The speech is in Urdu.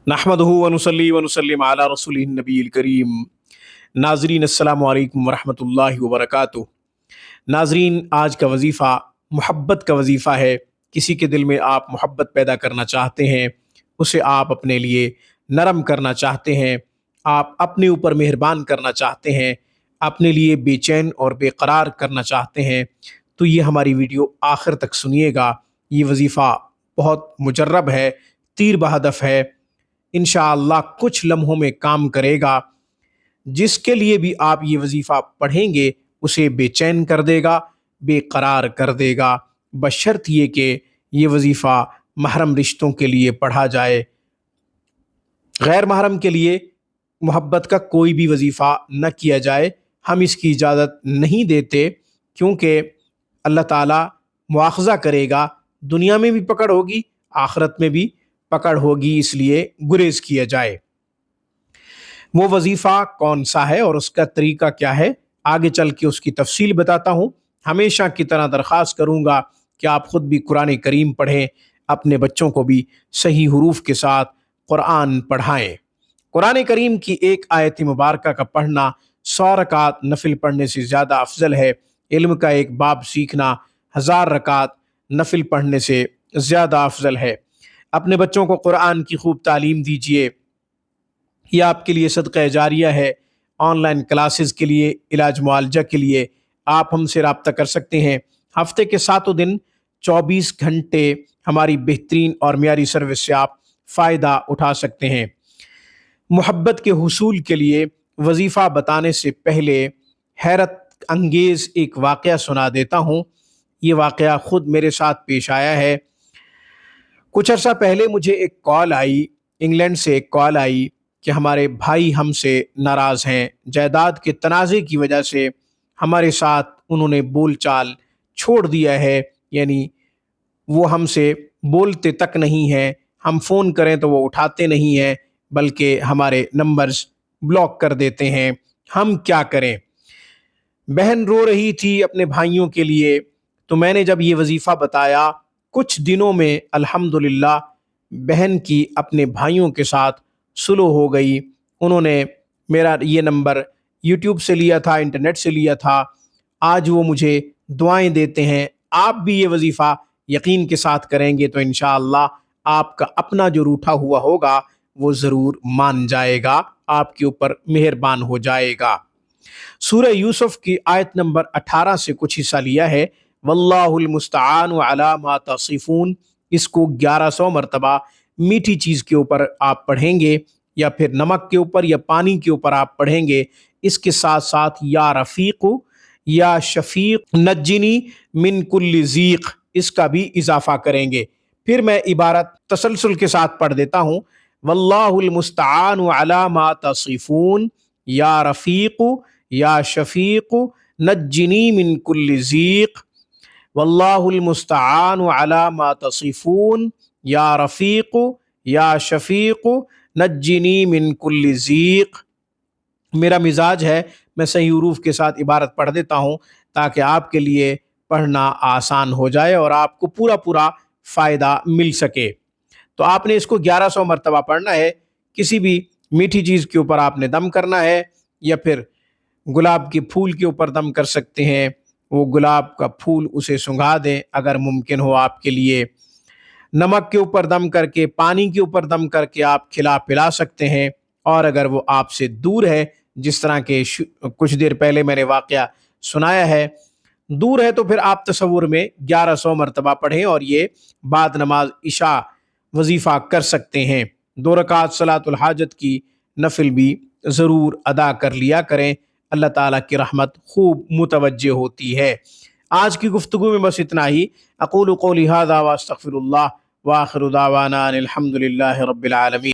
نحمدہ ونصلی ونسلم علی رسولہ النبی الکریم۔ ناظرین السلام علیکم ورحمۃ اللہ وبرکاتہ۔ ناظرین، آج کا وظیفہ محبت کا وظیفہ ہے۔ کسی کے دل میں آپ محبت پیدا کرنا چاہتے ہیں، اسے آپ اپنے لیے نرم کرنا چاہتے ہیں، آپ اپنے اوپر مہربان کرنا چاہتے ہیں، اپنے لیے بے چین اور بے قرار کرنا چاہتے ہیں، تو یہ ہماری ویڈیو آخر تک سنیے گا۔ یہ وظیفہ بہت مجرب ہے، تیر بہدف ہے، انشاءاللہ کچھ لمحوں میں کام کرے گا۔ جس کے لیے بھی آپ یہ وظیفہ پڑھیں گے اسے بے چین کر دے گا، بے قرار کر دے گا، بشرط یہ کہ یہ وظیفہ محرم رشتوں کے لیے پڑھا جائے۔ غیر محرم کے لیے محبت کا کوئی بھی وظیفہ نہ کیا جائے، ہم اس کی اجازت نہیں دیتے، کیونکہ اللہ تعالیٰ مواخذہ کرے گا، دنیا میں بھی پکڑ ہوگی، آخرت میں بھی پکڑ ہوگی، اس لیے گریز کیا جائے۔ وہ وظیفہ کون سا ہے اور اس کا طریقہ کیا ہے، آگے چل کے اس کی تفصیل بتاتا ہوں۔ ہمیشہ کی طرح درخواست کروں گا کہ آپ خود بھی قرآن کریم پڑھیں، اپنے بچوں کو بھی صحیح حروف کے ساتھ قرآن پڑھائیں۔ قرآن کریم کی ایک آیت مبارکہ کا پڑھنا 100 رکعت نفل پڑھنے سے زیادہ افضل ہے۔ علم کا ایک باب سیکھنا 1000 رکعت نفل پڑھنے سے زیادہ افضل ہے۔ اپنے بچوں کو قرآن کی خوب تعلیم دیجیے، یہ آپ کے لیے صدقہ جاریہ ہے۔ آن لائن کلاسز کے لیے، علاج معالجہ کے لیے آپ ہم سے رابطہ کر سکتے ہیں۔ ہفتے کے 7 دن 24 گھنٹے ہماری بہترین اور معیاری سروس سے آپ فائدہ اٹھا سکتے ہیں۔ محبت کے حصول کے لیے وظیفہ بتانے سے پہلے حیرت انگیز ایک واقعہ سنا دیتا ہوں۔ یہ واقعہ خود میرے ساتھ پیش آیا ہے۔ کچھ عرصہ پہلے مجھے ایک کال آئی، انگلینڈ سے ایک کال آئی کہ ہمارے بھائی ہم سے ناراض ہیں، جائیداد کے تنازع کی وجہ سے ہمارے ساتھ انہوں نے بول چال چھوڑ دیا ہے، یعنی وہ ہم سے بولتے تک نہیں ہیں، ہم فون کریں تو وہ اٹھاتے نہیں ہیں، بلکہ ہمارے نمبرز بلاک کر دیتے ہیں۔ ہم کیا کریں؟ بہن رو رہی تھی اپنے بھائیوں کے لیے، تو میں نے جب یہ وظیفہ بتایا، کچھ دنوں میں الحمدللہ بہن کی اپنے بھائیوں کے ساتھ سلو ہو گئی۔ انہوں نے میرا یہ نمبر یوٹیوب سے لیا تھا، انٹرنیٹ سے لیا تھا، آج وہ مجھے دعائیں دیتے ہیں۔ آپ بھی یہ وظیفہ یقین کے ساتھ کریں گے تو انشاءاللہ آپ کا اپنا جو روٹھا ہوا ہوگا وہ ضرور مان جائے گا، آپ کے اوپر مہربان ہو جائے گا۔ سورہ یوسف کی آیت نمبر 18 سے کچھ حصہ لیا ہے۔ واللہ المستعان علی ما تصفون، اس کو 1100 مرتبہ میٹھی چیز کے اوپر آپ پڑھیں گے، یا پھر نمک کے اوپر یا پانی کے اوپر آپ پڑھیں گے۔ اس کے ساتھ ساتھ یا رفیق یا شفیق نجنی من کل ضیق، اس کا بھی اضافہ کریں گے۔ پھر میں عبارت تسلسل کے ساتھ پڑھ دیتا ہوں۔ واللہ المستعان علی ما تصفون یا رفیق یا شفیق نجنی من کل ضیق، واللہ المستعان علی ما تصفون یا رفیق یا شفیق نجنی من کل ضیق۔ میرا مزاج ہے میں صحیح حروف کے ساتھ عبارت پڑھ دیتا ہوں تاکہ آپ کے لیے پڑھنا آسان ہو جائے اور آپ کو پورا فائدہ مل سکے۔ تو آپ نے اس کو 1100 مرتبہ پڑھنا ہے۔ کسی بھی میٹھی چیز کے اوپر آپ نے دم کرنا ہے، یا پھر گلاب کے پھول کے اوپر دم کر سکتے ہیں، وہ گلاب کا پھول اسے سنگھا دیں اگر ممکن ہو آپ کے لیے۔ نمک کے اوپر دم کر کے، پانی کے اوپر دم کر کے آپ کھلا پلا سکتے ہیں، اور اگر وہ آپ سے دور ہے، جس طرح کہ کچھ دیر پہلے میں نے واقعہ سنایا ہے، دور ہے، تو پھر آپ تصور میں 1100 مرتبہ پڑھیں، اور یہ بعد نماز عشاء وظیفہ کر سکتے ہیں۔ 2 رکعت صلاۃ الحاجت کی نفل بھی ضرور ادا کر لیا کریں، اللہ تعالیٰ کی رحمت خوب متوجہ ہوتی ہے۔ آج کی گفتگو میں بس اتنا ہی۔ اقول قولی ھذا واستغفر اللہ، وآخر دعوانا ان الحمد للہ رب العالمین۔